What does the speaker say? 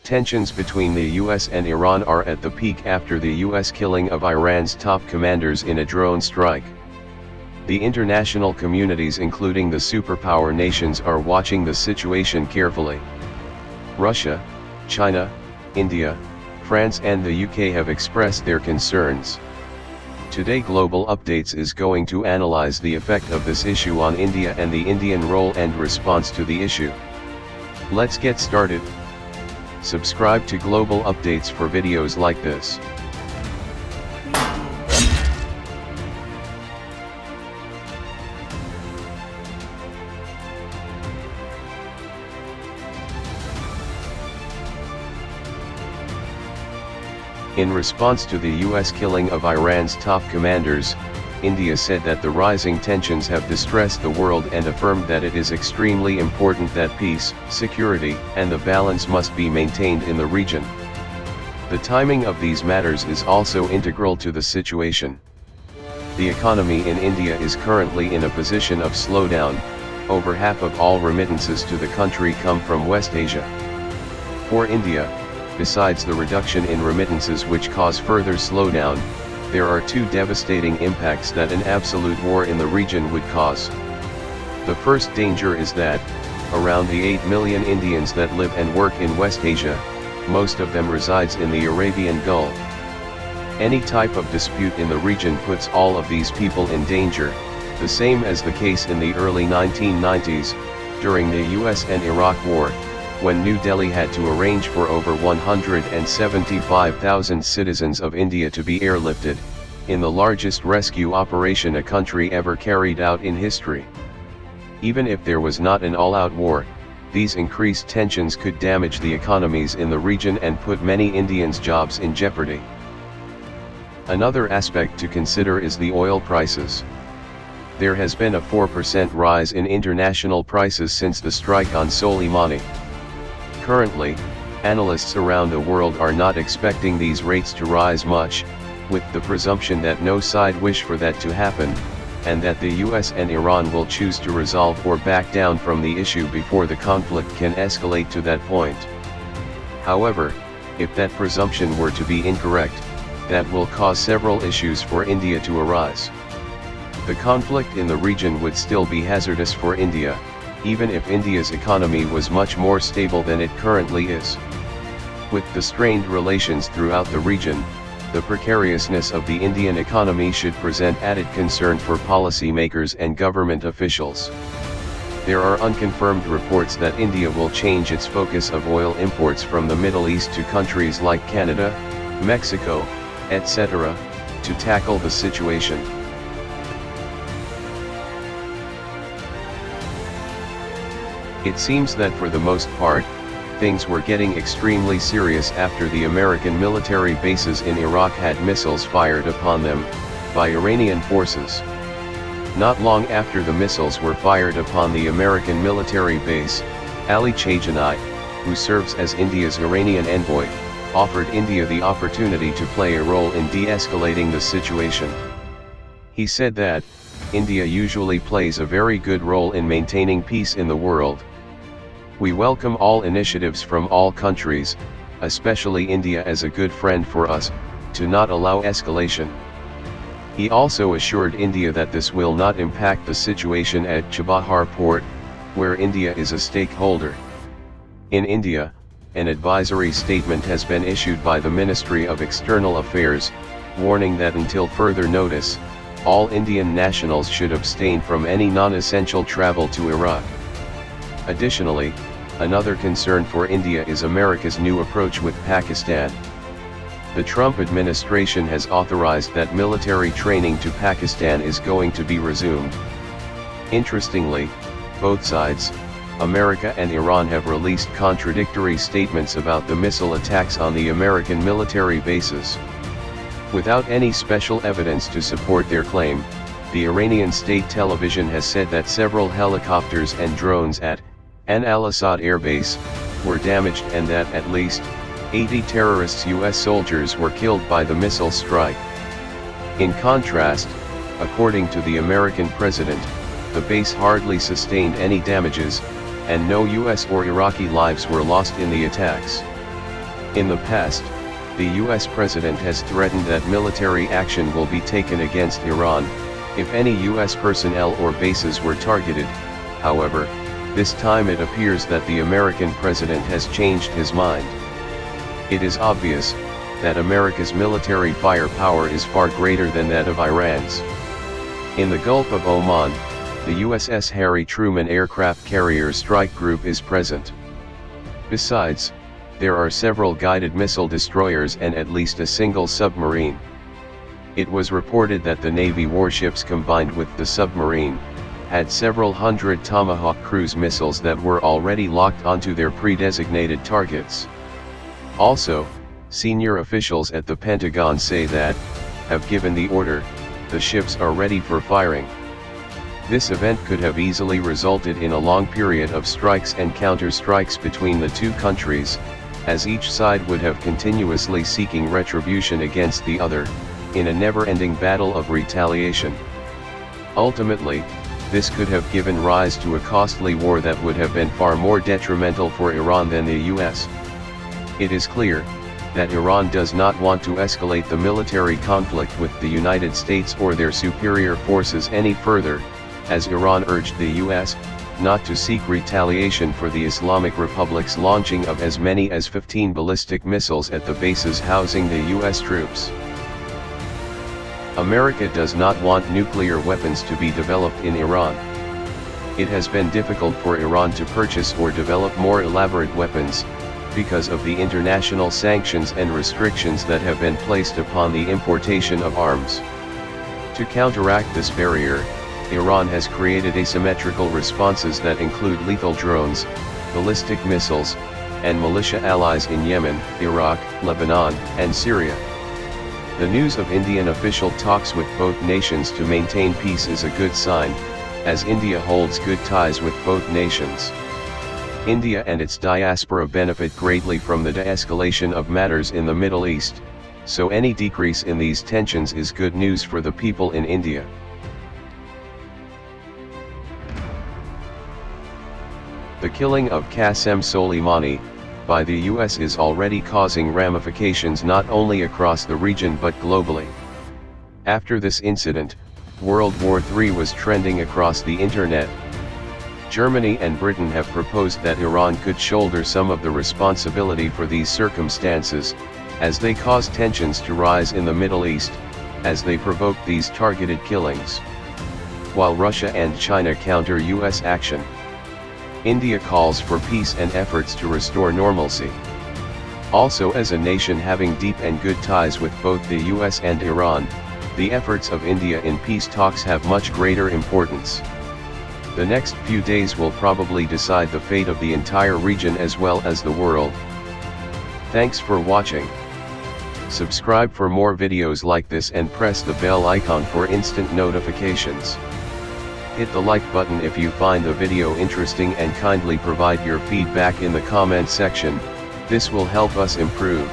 Tensions between the US and Iran are at the peak after the US killing of Iran's top commanders in a drone strike. The international communities, including the superpower nations, are watching the situation carefully. Russia, China, India, France and the UK have expressed their concerns. Today Global Updates is going to analyze the effect of this issue on India and the Indian role and response to the issue. Let's get started. Subscribe to Global Updates for videos like this. In response to the US killing of Iran's top commanders, India said that the rising tensions have distressed the world and affirmed that it is extremely important that peace, security, and the balance must be maintained in the region. The timing of these matters is also integral to the situation. The economy in India is currently in a position of slowdown. Over half of all remittances to the country come from West Asia. For India, besides the reduction in remittances which cause further slowdown, there are two devastating impacts that an absolute war in the region would cause. The first danger is that, around the 8 million Indians that live and work in West Asia, most of them resides in the Arabian Gulf. Any type of dispute in the region puts all of these people in danger, the same as the case in the early 1990s, during the US and Iraq War, when New Delhi had to arrange for over 175,000 citizens of India to be airlifted, in the largest rescue operation a country ever carried out in history. Even if there was not an all-out war, these increased tensions could damage the economies in the region and put many Indians' jobs in jeopardy. Another aspect to consider is the oil prices. There has been a 4% rise in international prices since the strike on Soleimani. Currently, analysts around the world are not expecting these rates to rise much, with the presumption that no side wish for that to happen, and that the US and Iran will choose to resolve or back down from the issue before the conflict can escalate to that point. However, if that presumption were to be incorrect, that will cause several issues for India to arise. The conflict in the region would still be hazardous for India, even if India's economy was much more stable than it currently is. With the strained relations throughout the region, the precariousness of the Indian economy should present added concern for policymakers and government officials. There are unconfirmed reports that India will change its focus of oil imports from the Middle East to countries like Canada, Mexico, etc., to tackle the situation. It seems that for the most part, things were getting extremely serious after the American military bases in Iraq had missiles fired upon them, by Iranian forces. Not long after the missiles were fired upon the American military base, Ali Khamenei, who serves as India's Iranian envoy, offered India the opportunity to play a role in de-escalating the situation. He said that, India usually plays a very good role in maintaining peace in the world. We welcome all initiatives from all countries, especially India as a good friend for us, to not allow escalation. He also assured India that this will not impact the situation at Chabahar port, where India is a stakeholder. In India, an advisory statement has been issued by the Ministry of External Affairs, warning that until further notice, all Indian nationals should abstain from any non-essential travel to Iraq. Additionally, another concern for India is America's new approach with Pakistan. The Trump administration has authorized that military training to Pakistan is going to be resumed. Interestingly, both sides, America and Iran, have released contradictory statements about the missile attacks on the American military bases. Without any special evidence to support their claim, the Iranian state television has said that several helicopters and drones at Ain al-Assad Air Base were damaged and that at least 80 terrorists US soldiers were killed by the missile strike. In contrast, according to the American president, the base hardly sustained any damages, and no US or Iraqi lives were lost in the attacks. In the past, the US president has threatened that military action will be taken against Iran, if any US personnel or bases were targeted. However, this time it appears that the American president has changed his mind. It is obvious that America's military firepower is far greater than that of Iran's. In the Gulf of Oman, the USS Harry Truman aircraft carrier strike group is present. Besides, there are several guided missile destroyers and at least a single submarine. It was reported that the Navy warships combined with the submarine had several hundred Tomahawk cruise missiles that were already locked onto their pre-designated targets. Also, senior officials at the Pentagon say that, have given the order, the ships are ready for firing. This event could have easily resulted in a long period of strikes and counter-strikes between the two countries, as each side would have continuously seeking retribution against the other, in a never-ending battle of retaliation. Ultimately, this could have given rise to a costly war that would have been far more detrimental for Iran than the US. It is clear that Iran does not want to escalate the military conflict with the United States or their superior forces any further, as Iran urged the US not to seek retaliation for the Islamic Republic's launching of as many as 15 ballistic missiles at the bases housing the US troops. America does not want nuclear weapons to be developed in Iran. It has been difficult for Iran to purchase or develop more elaborate weapons, because of the international sanctions and restrictions that have been placed upon the importation of arms. To counteract this barrier, Iran has created asymmetrical responses that include lethal drones, ballistic missiles, and militia allies in Yemen, Iraq, Lebanon, and Syria. The news of Indian official talks with both nations to maintain peace is a good sign, as India holds good ties with both nations. India and its diaspora benefit greatly from the de-escalation of matters in the Middle East, so any decrease in these tensions is good news for the people in India. The killing of Qassem Soleimani by the US is already causing ramifications not only across the region but globally. After this incident, World War III was trending across the internet. Germany and Britain have proposed that Iran could shoulder some of the responsibility for these circumstances, as they cause tensions to rise in the Middle East, as they provoke these targeted killings. While Russia and China counter US action, India calls for peace and efforts to restore normalcy. Also, as a nation having deep and good ties with both the US and Iran, the efforts of India in peace talks have much greater importance. The next few days will probably decide the fate of the entire region as well as the world. Thanks for watching. Subscribe for more videos like this and press the bell icon for instant notifications. Hit the like button if you find the video interesting and kindly provide your feedback in the comment section. This will help us improve.